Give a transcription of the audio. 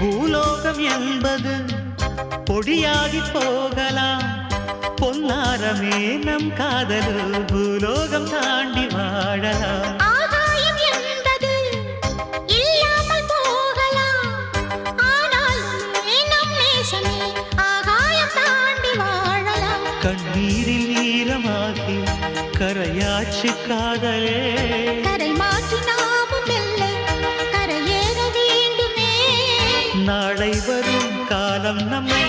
பூலோகம் என்பது பொடியாகி போகலாம், பொன்னாரமே நம் காதலு பூலோகம் தாண்டி வாழலாம். ஆகாயம் என்பது இல்லாமல் போகலாம், ஆனால் நம் நேசமே ஆகாயம் தாண்டி வாழலாம். கண்ணீரில் ஈரமாகி கரையாச்சு காதலே, கரை மாற்றி நாமும் வெல்ல கரையேற வேண்டுமே. நாளை வரும் காலம் நம்மை